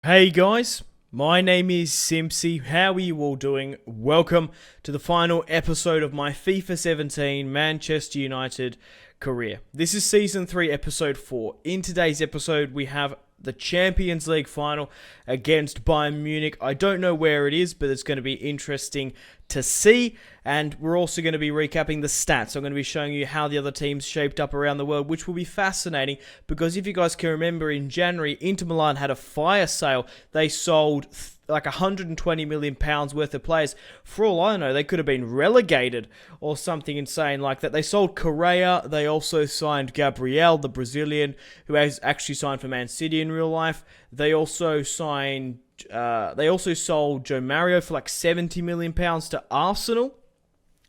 Hey guys, my name is Simpzy. How are you all doing? Welcome to the final episode of my FIFA 17 Manchester United career. This is Season 3, Episode 4. In today's episode, we have the Champions League final against Bayern Munich. I don't know where it is, but it's going to be interesting to see. And we're also going to be recapping the stats. I'm going to be showing you how the other teams shaped up around the world, which will be fascinating because if you guys can remember, in January, Inter Milan had a fire sale. They sold like £120 million worth of players. For all I know, they could have been relegated or something insane like that. They sold Correa. They also signed Gabriel, the Brazilian, who has actually signed for Man City in real life. They also sold Joe Mario for like £70 million to Arsenal,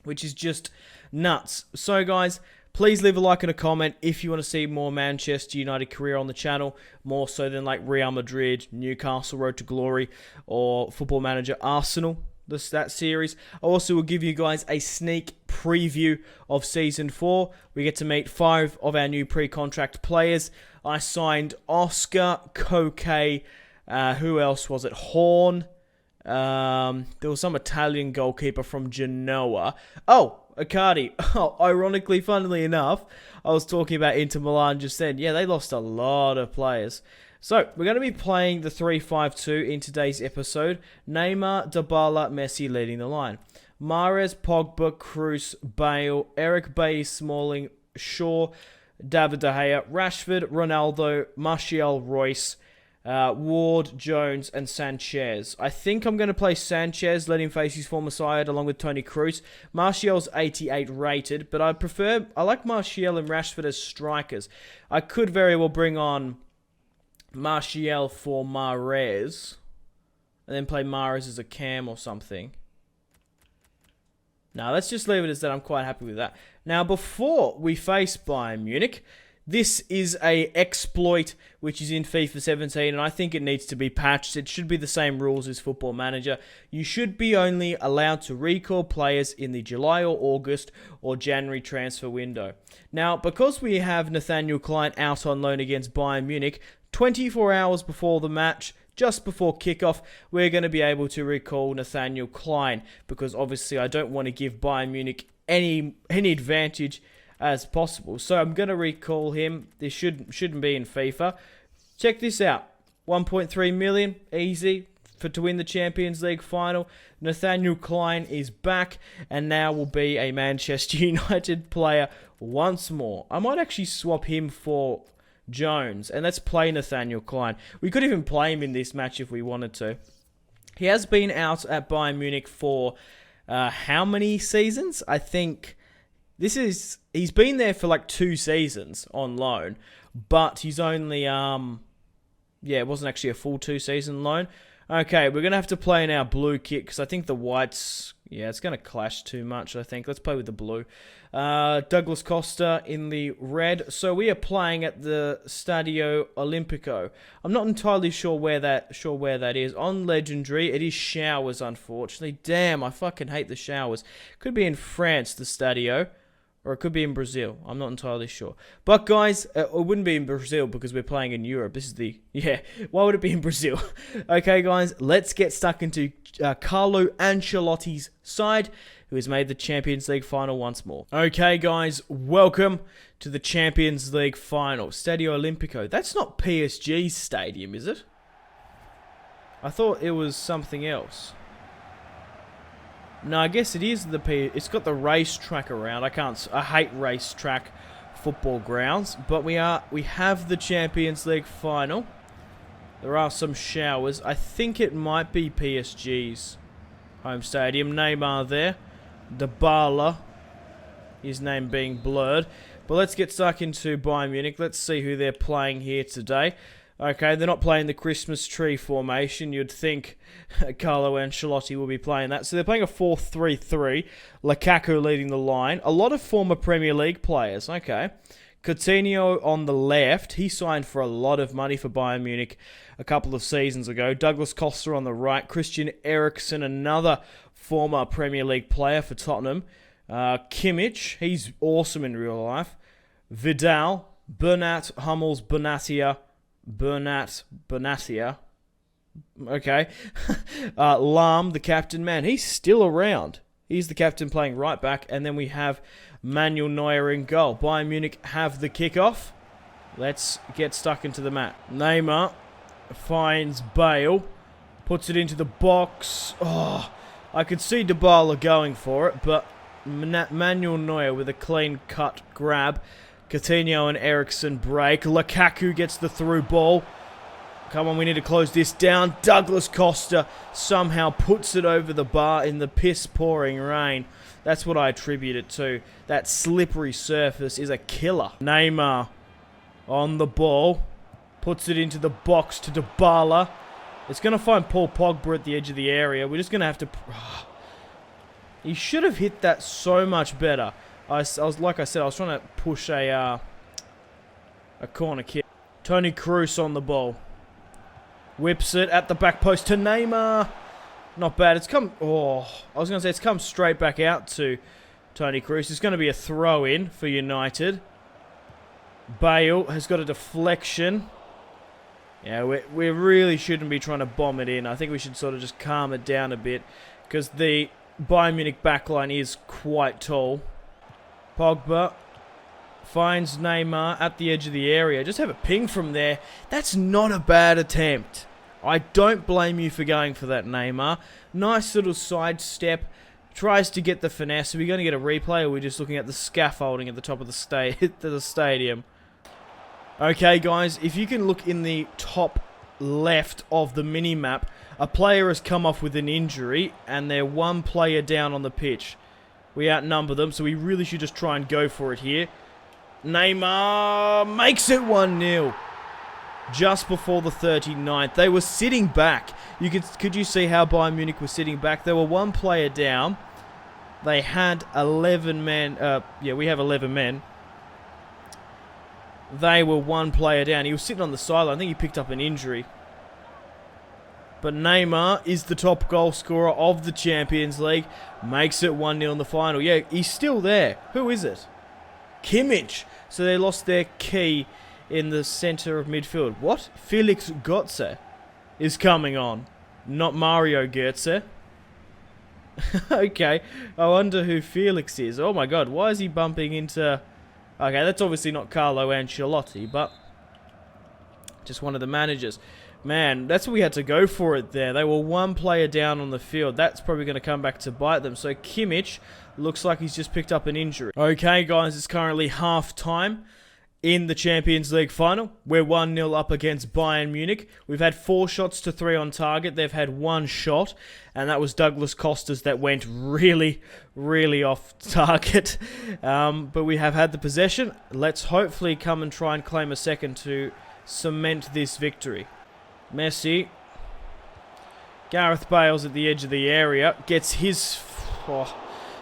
which is just nuts. So guys, please leave a like and a comment if you want to see more Manchester United career on the channel, more so than like Real Madrid, Newcastle Road to Glory, or Football Manager Arsenal, that series. I also will give you guys a sneak preview of Season 4. We get to meet 5 of our new pre-contract players. I signed Oscar, Koke, who else was it? Horn. There was some Italian goalkeeper from Genoa. Oh, Icardi. Oh, ironically, funnily enough, I was talking about Inter Milan just then. Yeah, they lost a lot of players. So, we're going to be playing the 3-5-2 in today's episode. Neymar, Dybala, Messi leading the line. Mahrez, Pogba, Kroos, Bale, Eric Bailly, Smalling, Shaw, David De Gea, Rashford, Ronaldo, Martial, Royce, Ward, Jones, and Sanchez. I think I'm going to play Sanchez, let him face his former side, along with Toni Kroos. Martial's 88 rated, but I like Martial and Rashford as strikers. I could very well bring on Martial for Mahrez, and then play Mahrez as a cam or something. Now, let's just leave it as that. I'm quite happy with that. Now, before we face Bayern Munich, this is a exploit which is in FIFA 17, and I think it needs to be patched. It should be the same rules as Football Manager. You should be only allowed to recall players in the July or August or January transfer window. Now, because we have Nathaniel Klein out on loan against Bayern Munich, 24 hours before the match, just before kickoff, we're going to be able to recall Nathaniel Klein, because obviously I don't want to give Bayern Munich any advantage as possible. So I'm going to recall him. This shouldn't be in FIFA. Check this out. 1.3 million, easy, to win the Champions League final. Nathaniel Klein is back and now will be a Manchester United player once more. I might actually swap him for Jones, and let's play Nathaniel Klein. We could even play him in this match if we wanted to. He has been out at Bayern Munich for how many seasons? I think he's been there for like 2 seasons on loan, but he's only it wasn't actually a full 2-season loan. Okay, we're going to have to play in our blue kit because I think the whites, it's going to clash too much, I think. Let's play with the blue. Douglas Costa in the red. So we are playing at the Stadio Olimpico. I'm not entirely sure where that is. On Legendary, it is Showers, unfortunately. Damn, I fucking hate the Showers. Could be in France, the Stadio. Or it could be in Brazil. I'm not entirely sure. But guys, it wouldn't be in Brazil because we're playing in Europe. This is why would it be in Brazil? Okay, guys, let's get stuck into Carlo Ancelotti's side, who has made the Champions League final once more. Okay, guys, welcome to the Champions League final. Stadio Olimpico. That's not PSG's stadium, is it? I thought it was something else. No, I guess it is it's got the racetrack around. I hate racetrack football grounds, but we have the Champions League final. There are some Showers. I think it might be PSG's home stadium. Neymar there. Dybala, his name being blurred. But let's get stuck into Bayern Munich. Let's see who they're playing here today. Okay, they're not playing the Christmas tree formation. You'd think Carlo Ancelotti will be playing that. So they're playing a 4-3-3. Lukaku leading the line. A lot of former Premier League players. Okay. Coutinho on the left. He signed for a lot of money for Bayern Munich a couple of seasons ago. Douglas Costa on the right. Christian Eriksen, another former Premier League player for Tottenham. Kimmich, he's awesome in real life. Vidal, Bernat, Hummels, Benatia, Okay. Lam, the captain, man, he's still around. He's the captain playing right back. And then we have Manuel Neuer in goal. Bayern Munich have the kickoff. Let's get stuck into the mat. Neymar finds Bale. Puts it into the box. Oh, I could see Dybala going for it, but Manuel Neuer with a clean-cut grab. Coutinho and Eriksen break. Lukaku gets the through ball. Come on, we need to close this down. Douglas Costa somehow puts it over the bar in the piss-pouring rain. That's what I attribute it to. That slippery surface is a killer. Neymar on the ball. Puts it into the box to Dybala. It's going to find Paul Pogba at the edge of the area. We're just going to have to... He should have hit that so much better. I was like I said, I was trying to push a corner kick. Toni Kroos on the ball. Whips it at the back post to Neymar. Not bad. It's come... Oh, I was going to say it's come straight back out to Toni Kroos. It's going to be a throw-in for United. Bale has got a deflection. Yeah, we really shouldn't be trying to bomb it in. I think we should sort of just calm it down a bit, because the Bayern Munich backline is quite tall. Pogba finds Neymar at the edge of the area. Just have a ping from there. That's not a bad attempt. I don't blame you for going for that, Neymar. Nice little sidestep. Tries to get the finesse. Are we going to get a replay, or are we just looking at the scaffolding at the top of the stadium? Okay, guys, if you can look in the top left of the mini-map, a player has come off with an injury, and they're one player down on the pitch. We outnumber them, so we really should just try and go for it here. Neymar makes it 1-0. Just before the 39th. They were sitting back. Could you see how Bayern Munich was sitting back? They were one player down. They had 11 men. Yeah, we have 11 men. They were one player down. He was sitting on the sideline. I think he picked up an injury. But Neymar is the top goal scorer of the Champions League. Makes it 1-0 in the final. Yeah, he's still there. Who is it? Kimmich. So they lost their key in the centre of midfield. What? Felix Götze is coming on. Not Mario Götze. Okay. I wonder who Felix is. Oh my god. Why is he bumping into... Okay, that's obviously not Carlo Ancelotti, but just one of the managers. Man, that's what we had to go for it there. They were one player down on the field. That's probably going to come back to bite them. So Kimmich looks like he's just picked up an injury. Okay, guys, it's currently half-time in the Champions League final. We're 1-0 up against Bayern Munich. We've had 4 shots to 3 on target. They've had 1 shot, and that was Douglas Costa's that went really, really off target. But we have had the possession. Let's hopefully come and try and claim a second to cement this victory. Messi. Gareth Bale's at the edge of the area. Gets his... Oh,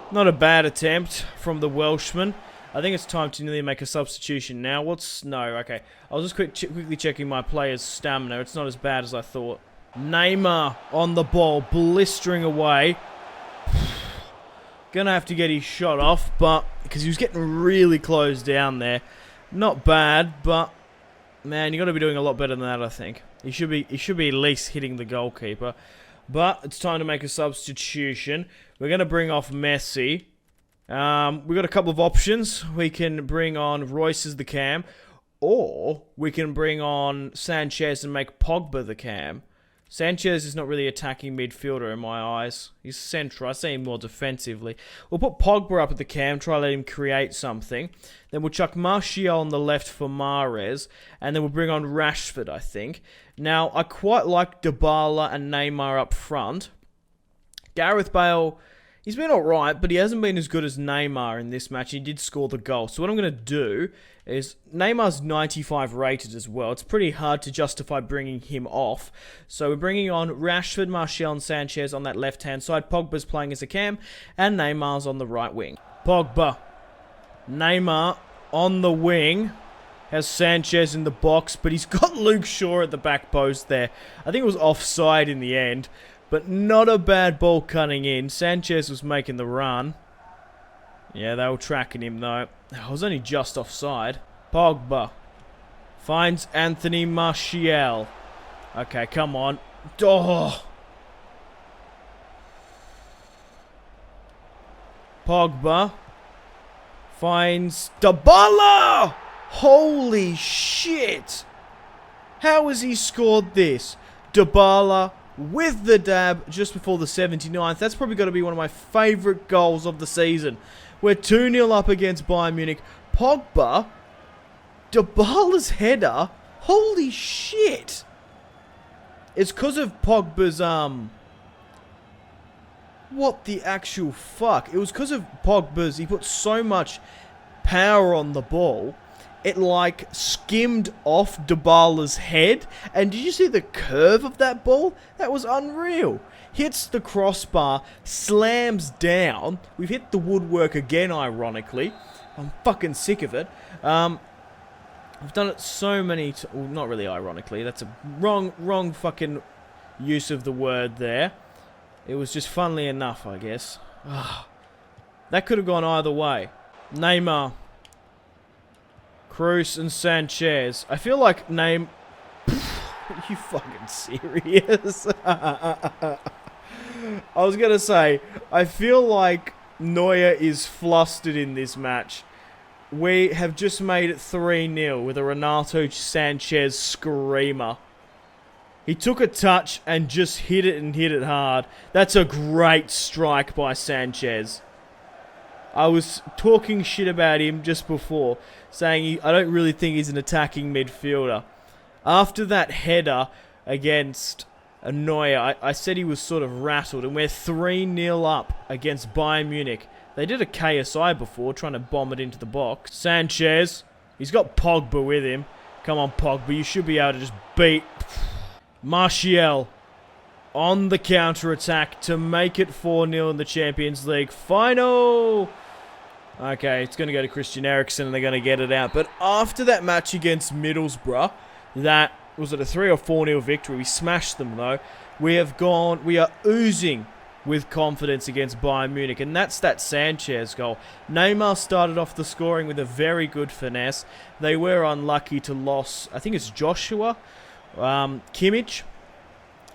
not a bad attempt from the Welshman. I think it's time to nearly make a substitution now. No, okay. I was just quickly checking my player's stamina. It's not as bad as I thought. Neymar on the ball, blistering away. Gonna have to get his shot off, but... Because he was getting really close down there. Not bad, but... Man, you got to be doing a lot better than that, I think. He should be at least hitting the goalkeeper. But it's time to make a substitution. We're going to bring off Messi. We've got a couple of options. We can bring on Royce as the cam, or we can bring on Sanchez and make Pogba the cam. Sanchez is not really attacking midfielder in my eyes. He's central. I see him more defensively. We'll put Pogba up at the cam, try to let him create something. Then we'll chuck Martial on the left for Mahrez, and then we'll bring on Rashford, I think. Now, I quite like Dybala and Neymar up front. Gareth Bale... He's been alright, but he hasn't been as good as Neymar in this match. He did score the goal. So what I'm going to do is... Neymar's 95 rated as well. It's pretty hard to justify bringing him off. So we're bringing on Rashford, Martial and Sanchez on that left-hand side. Pogba's playing as a cam. And Neymar's on the right wing. Pogba. Neymar on the wing. Has Sanchez in the box. But he's got Luke Shaw at the back post there. I think it was offside in the end. But not a bad ball cutting in. Sanchez was making the run. Yeah, they were tracking him though. I was only just offside. Pogba finds Anthony Martial. Okay, come on. Oh. Pogba finds Dybala. Holy shit. How has he scored this? Dybala with the dab just before the 79th. That's probably got to be one of my favourite goals of the season. We're 2-0 up against Bayern Munich. Pogba, Dybala's header. Holy shit. It's because of Pogba's, what the actual fuck? It was because of Pogba's, he put so much power on the ball. It, like, skimmed off Dybala's head. And did you see the curve of that ball? That was unreal. Hits the crossbar, slams down. We've hit the woodwork again, ironically. I'm fucking sick of it. I've done it so many well, not really ironically. That's a wrong fucking use of the word there. It was just funnily enough, I guess. That could have gone either way. Neymar. Cruz and Sanchez. I feel like Are you fucking serious? I was going to say, I feel like Neuer is flustered in this match. We have just made it 3-0 with a Renato Sanchez screamer. He took a touch and just hit it and hit it hard. That's a great strike by Sanchez. I was talking shit about him just before, saying I don't really think he's an attacking midfielder. After that header against Neuer, I said he was sort of rattled, and we're 3-0 up against Bayern Munich. They did a KSI before, trying to bomb it into the box. Sanchez, he's got Pogba with him. Come on, Pogba, you should be able to just beat Martial on the counter-attack to make it 4-0 in the Champions League final. Okay, it's going to go to Christian Eriksen and they're going to get it out. But after that match against Middlesbrough, that was it a 3 or 4-0 victory. We smashed them though. We are oozing with confidence against Bayern Munich, and that's that Sanchez goal. Neymar started off the scoring with a very good finesse. They were unlucky to lose, I think it's Joshua Kimmich.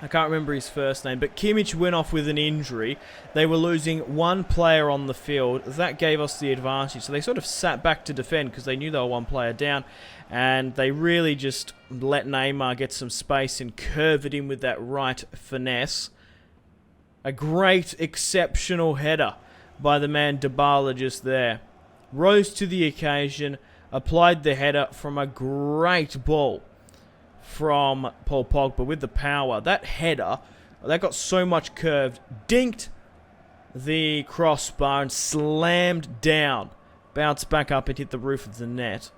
I can't remember his first name, but Kimmich went off with an injury. They were losing one player on the field. That gave us the advantage. So they sort of sat back to defend because they knew they were one player down. And they really just let Neymar get some space and curve it in with that right finesse. A great, exceptional header by the man Dybala just there. Rose to the occasion, applied the header from a great ball from Paul Pogba with the power. That header, that got so much curved, dinked the crossbar and slammed down. Bounced back up and hit the roof of the net.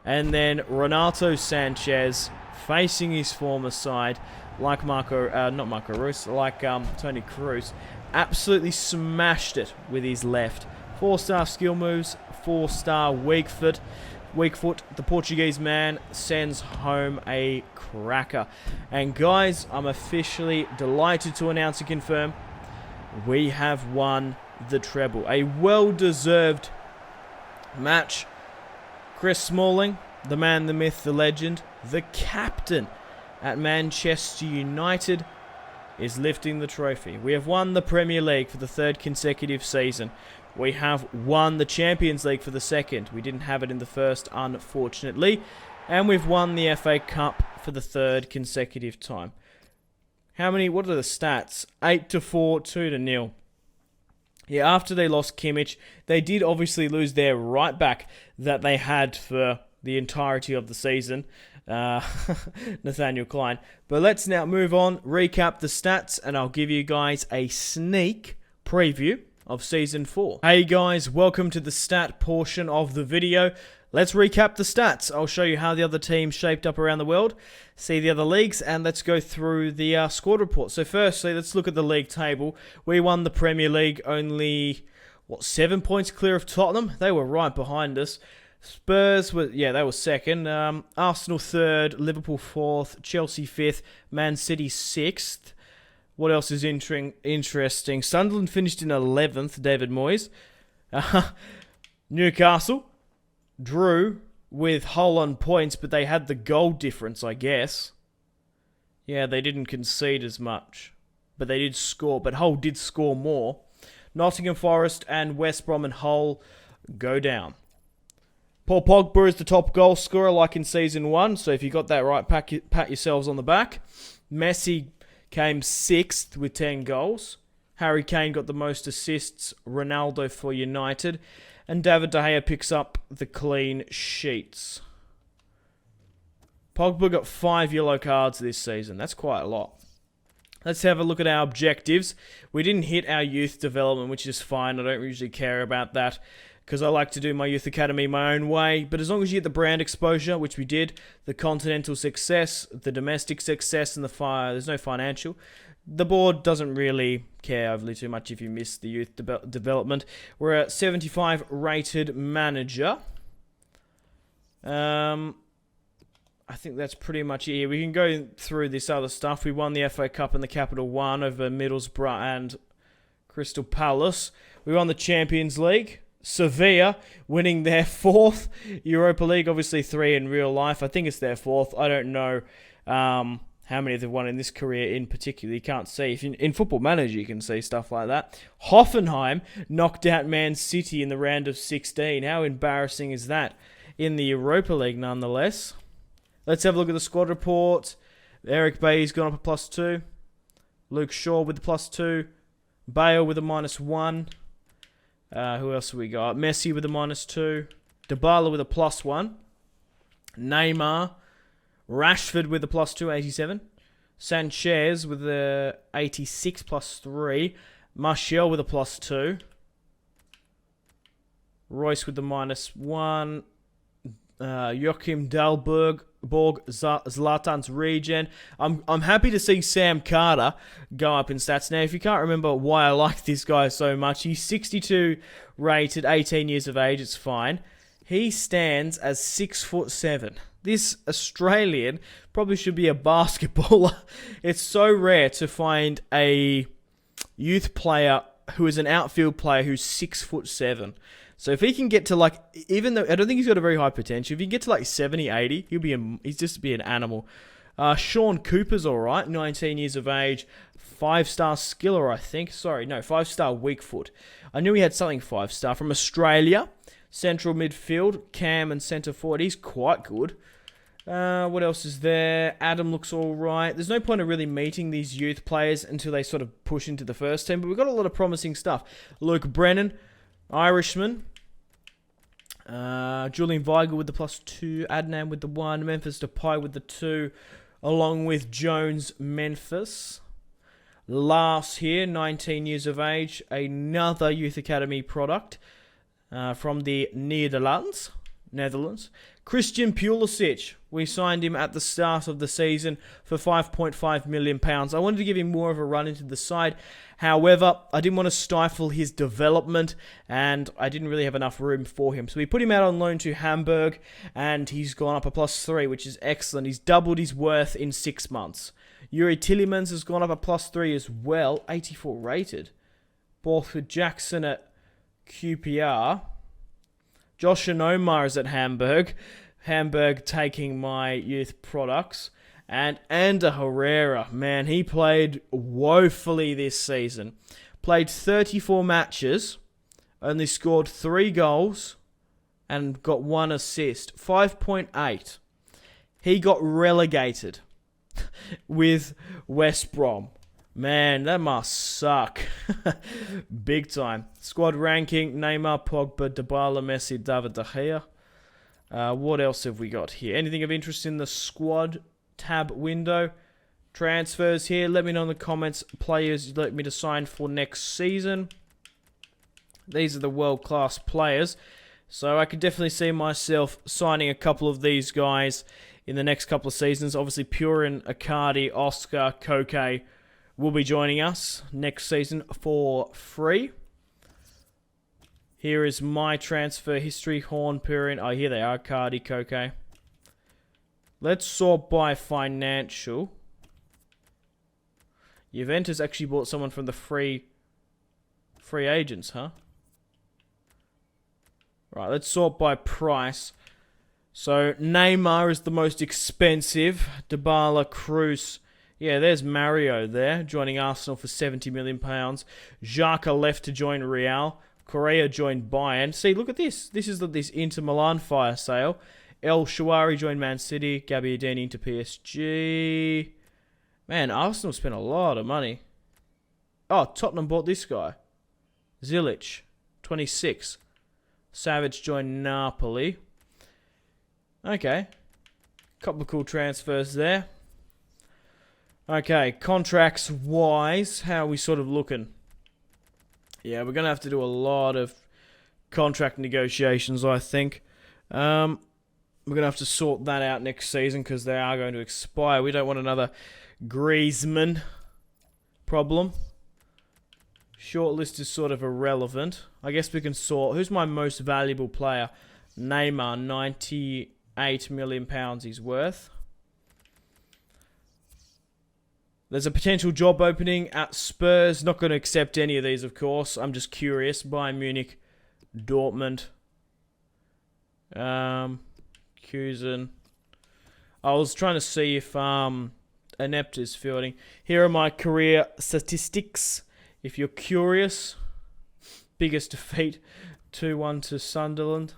And then Renato Sanchez facing his former side, like Toni Kroos, absolutely smashed it with his left. 4-star skill moves, 4-star weak foot. The Portuguese man sends home a cracker. And guys, I'm officially delighted to announce and confirm we have won the treble. A well-deserved match. Chris Smalling, the man, the myth, the legend, the captain at Manchester United, is lifting the trophy. We have won the Premier League for the 3rd consecutive season. We have won the Champions League for the 2nd. We didn't have it in the first, unfortunately. And we've won the FA Cup for the 3rd consecutive time. What are the stats? 8-4, 2-0. Yeah, after they lost Kimmich, they did obviously lose their right back that they had for the entirety of the season, Nathaniel Klein. But let's now move on, recap the stats, and I'll give you guys a sneak preview of Season 4. Hey guys, welcome to the stat portion of the video. Let's recap the stats. I'll show you how the other teams shaped up around the world, see the other leagues, and let's go through the squad report. So firstly, let's look at the league table. We won the Premier League only, 7 points clear of Tottenham? They were right behind us. Spurs were, they were 2nd. Arsenal 3rd, Liverpool 4th, Chelsea 5th, Man City 6th. What else is interesting? Sunderland finished in 11th, David Moyes. Newcastle drew with Hull on points, but they had the goal difference, I guess. Yeah, they didn't concede as much, but they did score. But Hull did score more. Nottingham Forest and West Brom and Hull go down. Paul Pogba is the top goal scorer like in Season 1, so if you got that right, pat yourselves on the back. Messi came 6th with 10 goals. Harry Kane got the most assists, Ronaldo for United, and David De Gea picks up the clean sheets. Pogba got 5 yellow cards this season. That's quite a lot. Let's have a look at our objectives. We didn't hit our youth development, which is fine. I don't usually care about that because I like to do my youth academy my own way. But as long as you get the brand exposure, which we did, the continental success, the domestic success, and there's no financial, the board doesn't really care overly too much if you miss the youth development. We're a 75 rated manager. I think that's pretty much it. We can go through this other stuff. We won the FA Cup and the Capital One over Middlesbrough and Crystal Palace. We won the Champions League. Sevilla winning their 4th Europa League, obviously 3 in real life. I think it's their 4th. I don't know how many they've won in this career in particular. You can't see. In Football Manager, you can see stuff like that. Hoffenheim knocked out Man City in the round of 16. How embarrassing is that? In the Europa League, nonetheless. Let's have a look at the squad report. Eric Bailly's gone up a +2. Luke Shaw with a +2. Bale with a -1. Who else have we got? Messi with a -2. Dybala with a +1. Neymar. Rashford with a +2, 87. Sanchez with a 86 +3. Martial with a +2. Royce with the -1. Joachim Dalberg, Zlatan's regen. I'm happy to see Sam Carter go up in stats. Now, if you can't remember why I like this guy so much, he's 62 rated, 18 years of age, it's fine. He stands as 6'7". This Australian probably should be a basketballer. It's so rare to find a youth player who is an outfield player who's 6'7". So if he can get to even though I don't think he's got a very high potential, if he can get to 70, 80, he's just be an animal. Sean Cooper's alright, 19 years of age, 5-star skiller, I think. 5-star weak foot. I knew he had something 5-star. From Australia, central midfield, Cam and centre forward. He's quite good. What else is there? Adam looks alright. There's no point of really meeting these youth players until they sort of push into the first team, but we've got a lot of promising stuff. Luke Brennan, Irishman. Julian Weigel with the +2, Adnan with the 1, Memphis Depay with the 2, along with Jones Memphis. Lars here, 19 years of age, another Youth Academy product from the Netherlands. Christian Pulisic, we signed him at the start of the season for £5.5 million. I wanted to give him more of a run into the side. However, I didn't want to stifle his development, and I didn't really have enough room for him. So we put him out on loan to Hamburg, and he's gone up a +3, which is excellent. He's doubled his worth in 6 months. Yuri Tillemans has gone up a +3 as well, 84 rated. Borthwick Jackson at QPR. Josh Onomar is at Hamburg. Hamburg taking my youth products. And Ander Herrera, man, he played woefully this season. Played 34 matches, only scored 3 goals, and got 1 assist. 5.8. He got relegated with West Brom. Man, that must suck. Big time. Squad ranking, Neymar, Pogba, Dybala, Messi, David De Gea. What else have we got here? Anything of interest in the squad tab window? Transfers here. Let me know in the comments players you'd like me to sign for next season. These are the world-class players. So I could definitely see myself signing a couple of these guys in the next couple of seasons. Obviously, Purin, Icardi, Oscar, Koke will be joining us next season for free. Here is my transfer history. Horn, Purin. Oh, here they are. Icardi, Koke. Let's sort by financial. Juventus actually bought someone from the free agents, huh? Right, let's sort by price. So, Neymar is the most expensive. Dybala, Cruz, Yeah, there's Mario there, joining Arsenal for £70 million. Xhaka left to join Real. Correa joined Bayern. See, look at this. This is this Inter Milan fire sale. El Shawari joined Man City. Gabbiadini into PSG. Man, Arsenal spent a lot of money. Oh, Tottenham bought this guy. Zilic, 26. Savage joined Napoli. Okay. Couple of cool transfers there. Okay, contracts-wise, how are we sort of looking? Yeah, we're going to have to do a lot of contract negotiations, I think. We're going to have to sort that out next season because they are going to expire. We don't want another Griezmann problem. Shortlist is sort of irrelevant. I guess we can sort. Who's my most valuable player? Neymar, £98 million he's worth. There's a potential job opening at Spurs. Not going to accept any of these, of course. I'm just curious. Bayern Munich, Dortmund, Kusen. I was trying to see if Inept is fielding. Here are my career statistics. If you're curious, biggest defeat, 2-1 to Sunderland.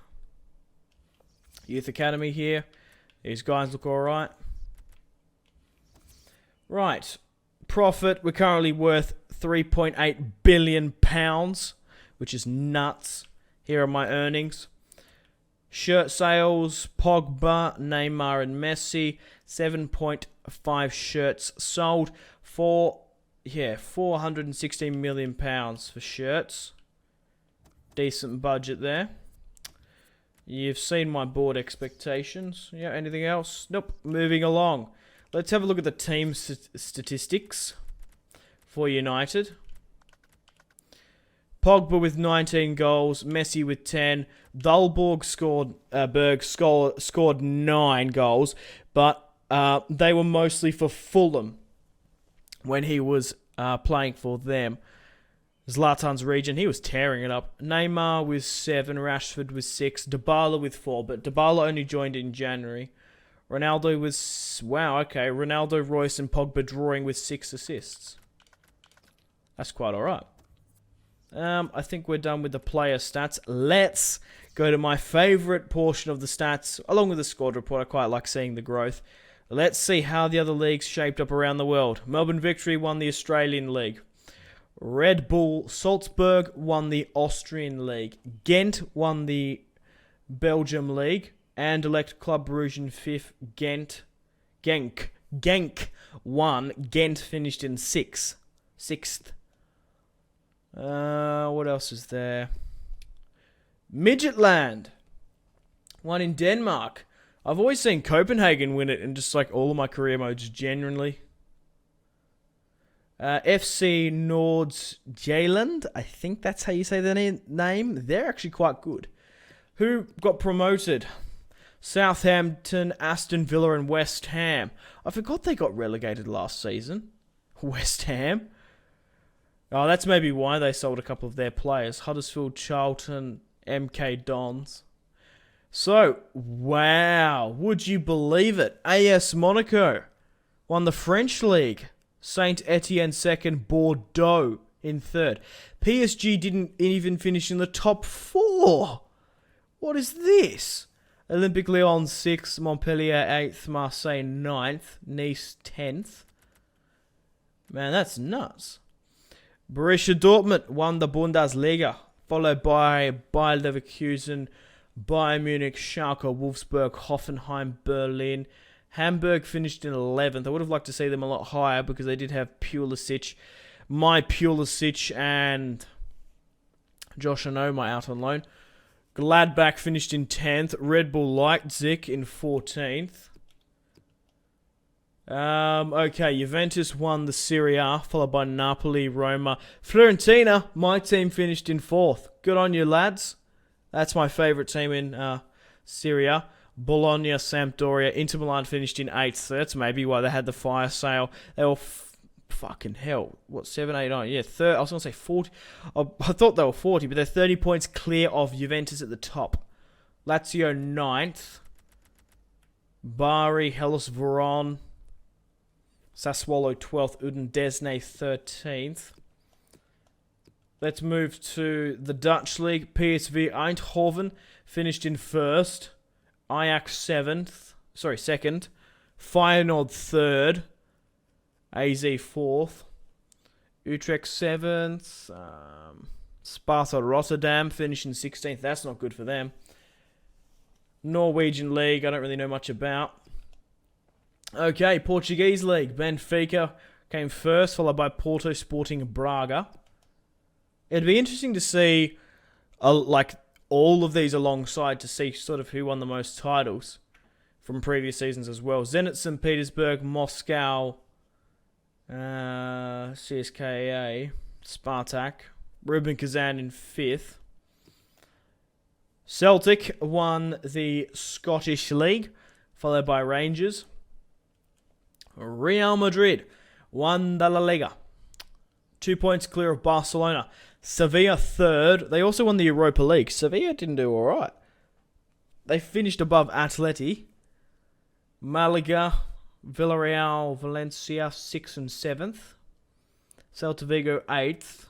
Youth Academy here. These guys look alright. Right. Profit, we're currently worth £3.8 billion, which is nuts. Here are my earnings. Shirt sales, Pogba, Neymar and Messi, 7.5 shirts sold for, £416 million for shirts. Decent budget there. You've seen my board expectations. Yeah, anything else? Nope. Moving along. Let's have a look at the team statistics for United. Pogba with 19 goals, Messi with 10. Dalborg scored 9 goals, but they were mostly for Fulham when he was playing for them. Zlatan's region, he was tearing it up. Neymar with 7, Rashford with 6, Dybala with 4, but Dybala only joined in January. Ronaldo was... Wow, okay. Ronaldo, Royce and Pogba drawing with 6 assists. That's quite alright. I think we're done with the player stats. Let's go to my favourite portion of the stats, along with the squad report. I quite like seeing the growth. Let's see how the other leagues shaped up around the world. Melbourne Victory won the Australian League. Red Bull Salzburg won the Austrian League. Ghent won the Belgium League. Anderlecht, Club Brugge in 5th. Genk won. Ghent finished in 6th. What else is there? Midgetland won in Denmark. I've always seen Copenhagen win it in just like all of my career modes, genuinely. FC Nordsjælland, I think that's how you say their name. They're actually quite good. Who got promoted? Southampton, Aston Villa and West Ham. I forgot they got relegated last season. West Ham. Oh, that's maybe why they sold a couple of their players. Huddersfield, Charlton, MK Dons. So, wow. Would you believe it? AS Monaco won the French League. Saint Etienne second, Bordeaux in third. PSG didn't even finish in the top 4. What is this? Olympique Lyon 6th, Montpellier 8th, Marseille 9th, Nice 10th. Man, that's nuts. Borussia Dortmund won the Bundesliga, followed by Bayer Leverkusen, Bayern Munich, Schalke, Wolfsburg, Hoffenheim, Berlin. Hamburg finished in 11th. I would have liked to see them a lot higher because they did have Pulisic, and Josh Onoma out on loan. Gladbach finished in 10th. Red Bull Leipzig in 14th. Okay, Juventus won the Serie A, followed by Napoli, Roma. Fiorentina, my team finished in 4th. Good on you, lads. That's my favourite team in Serie A. Bologna, Sampdoria, Inter Milan finished in 8th. So that's maybe why they had the fire sale. They were fucking hell. What, 7, 8, 9? Yeah, I was going to say 40. I thought they were 40, but they're 30 points clear of Juventus at the top. Lazio 9th. Bari, Hellas Verona. Sassuolo 12th. Udinese 13th. Let's move to the Dutch League. PSV Eindhoven finished in 1st. Ajax 7th. Sorry, 2nd. Feyenoord 3rd. AZ 4th. Utrecht 7th. Sparta Rotterdam finishing 16th. That's not good for them. Norwegian League, I don't really know much about. Okay, Portuguese League. Benfica came 1st, followed by Porto Sporting Braga. It'd be interesting to see like all of these alongside to see sort of who won the most titles from previous seasons as well. Zenit St. Petersburg, Moscow, CSKA, Spartak, Rubin Kazan in 5th. Celtic won the Scottish League, followed by Rangers. Real Madrid won the La Liga. 2 points clear of Barcelona. Sevilla 3rd. They also won the Europa League. Sevilla didn't do alright. They finished above Atleti. Malaga, Villarreal, Valencia 6th and 7th. Celta Vigo 8th.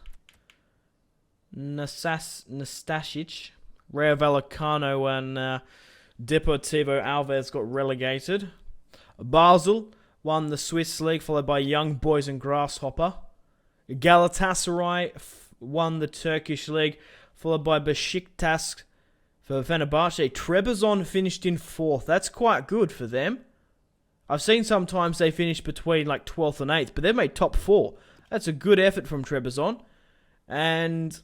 Nastasic, Rayo Vallecano and Deportivo Alves got relegated. Basel won the Swiss League, followed by Young Boys and Grasshopper. Galatasaray won the Turkish League, followed by Besiktas for Fenerbahce. Trebizond finished in 4th. That's quite good for them. I've seen sometimes they finish between like 12th and 8th, but they've made top 4. That's a good effort from Trebizond. And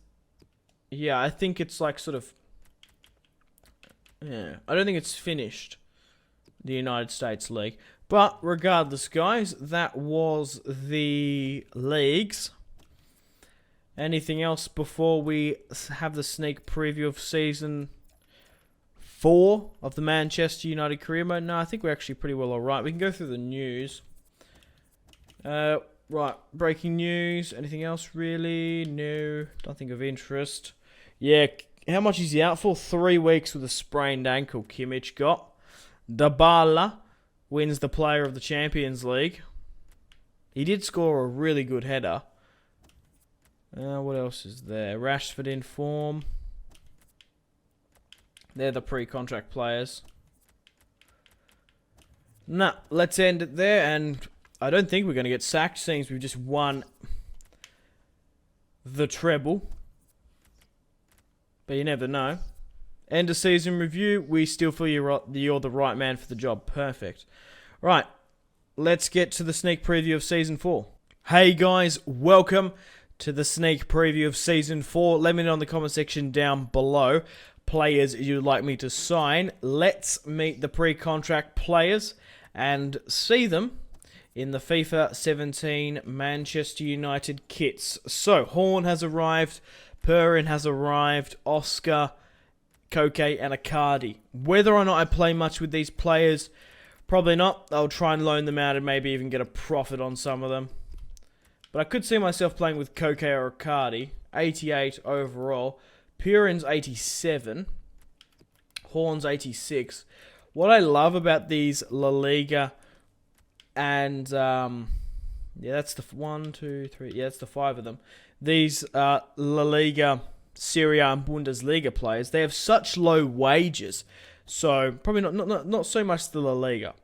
yeah, I think it's like sort of... Yeah, I don't think it's finished, the United States League. But regardless, guys, that was the leagues. Anything else before we have the sneak preview of Season 4 of the Manchester United career mode? No, I think we're actually pretty well alright. We can go through the news. Right, breaking news. Anything else really? No, nothing of interest. Yeah, how much is he out for? 3 weeks with a sprained ankle, Kimmich got. Dybala wins the Player of the Champions League. He did score a really good header. What else is there? Rashford in form. They're the pre-contract players. Nah, let's end it there. And I don't think we're going to get sacked, seeing we've just won the treble. But you never know. End of season review. We still feel you're the right man for the job. Perfect. Right. Let's get to the sneak preview of Season 4. Hey guys, welcome to the sneak preview of Season 4. Let me know in the comment section down below players you'd like me to sign. Let's meet the pre-contract players and see them in the FIFA 17 Manchester United kits. So, Horn has arrived, Perrin has arrived, Oscar, Koke and Icardi. Whether or not I play much with these players, probably not. I'll try and loan them out and maybe even get a profit on some of them. But I could see myself playing with Koke or Icardi. 88 overall. Purin's 87. Horn's 86. What I love about these La Liga and... yeah, that's the 1, 2, 3... Yeah, that's the 5 of them. These La Liga, Serie A and Bundesliga players, they have such low wages. So, probably not so much the La Liga.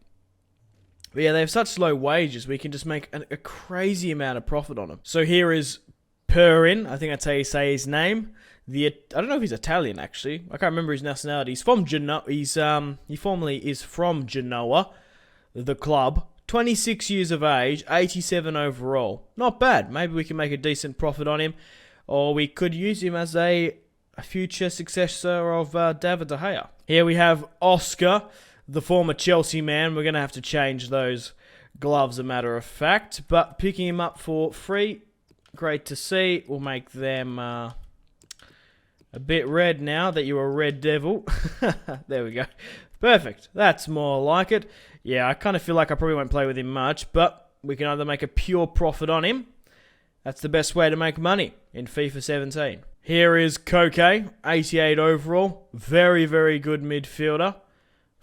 But yeah, they have such low wages, we can just make a crazy amount of profit on them. So here is Perrin, I think that's how you say his name. I don't know if he's Italian, actually. I can't remember his nationality. He's from Genoa. He formerly is from Genoa, the club. 26 years of age, 87 overall. Not bad. Maybe we can make a decent profit on him. Or we could use him as a future successor of David De Gea. Here we have Oscar, the former Chelsea man. We're going to have to change those gloves, a matter of fact. But picking him up for free, great to see. We'll make them a bit red now that you're a red devil. There we go. Perfect. That's more like it. Yeah, I kind of feel like I probably won't play with him much, but we can either make a pure profit on him. That's the best way to make money in FIFA 17. Here is Koke, 88 overall. Very, very good midfielder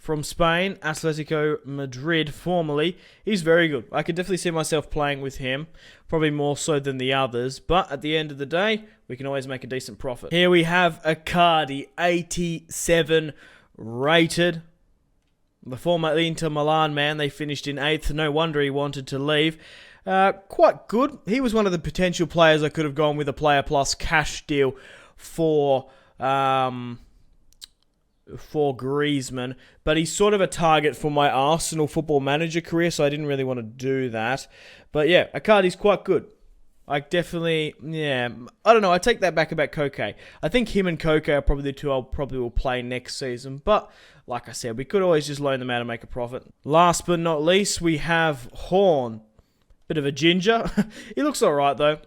from Spain, Atletico Madrid, formerly. He's very good. I could definitely see myself playing with him, probably more so than the others, but at the end of the day, we can always make a decent profit. Here we have Icardi, 87 rated. The former Inter Milan man, they finished in 8th. No wonder he wanted to leave. Quite good. He was one of the potential players I could have gone with a player plus cash deal for Griezmann, but he's sort of a target for my Arsenal football manager career, so I didn't really want to do that. But yeah, Icardi's quite good. I definitely, yeah, I don't know, I take that back about Koke. I think him and Koke are probably the two I'll probably will play next season, but like I said, we could always just loan them out and make a profit. Last but not least, we have Horn. Bit of a ginger. He looks alright though.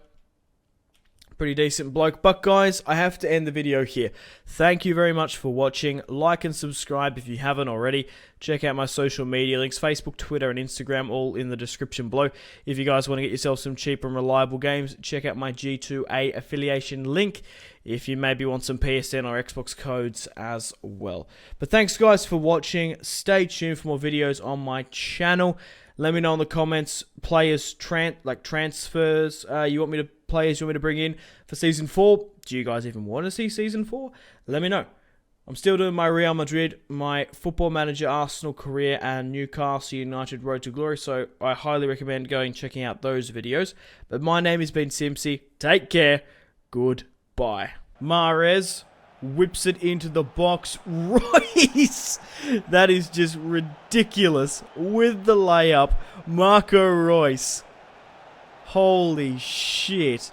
Pretty decent bloke. But guys, I have to end the video here. Thank you very much for watching. Like and subscribe if you haven't already. Check out my social media links, Facebook, Twitter, and Instagram, all in the description below. If you guys want to get yourself some cheap and reliable games, check out my G2A affiliation link if you maybe want some PSN or Xbox codes as well. But thanks guys for watching. Stay tuned for more videos on my channel. Let me know in the comments, players, transfers, you want me to bring in for Season 4. Do you guys even want to see Season 4? Let me know. I'm still doing my Real Madrid, my Football Manager Arsenal career, and Newcastle United Road to Glory, so I highly recommend checking out those videos. But my name has been Simpzy. Take care. Goodbye. Mahrez whips it into the box. Royce! That is just ridiculous. With the layup, Marco Reus. Holy shit.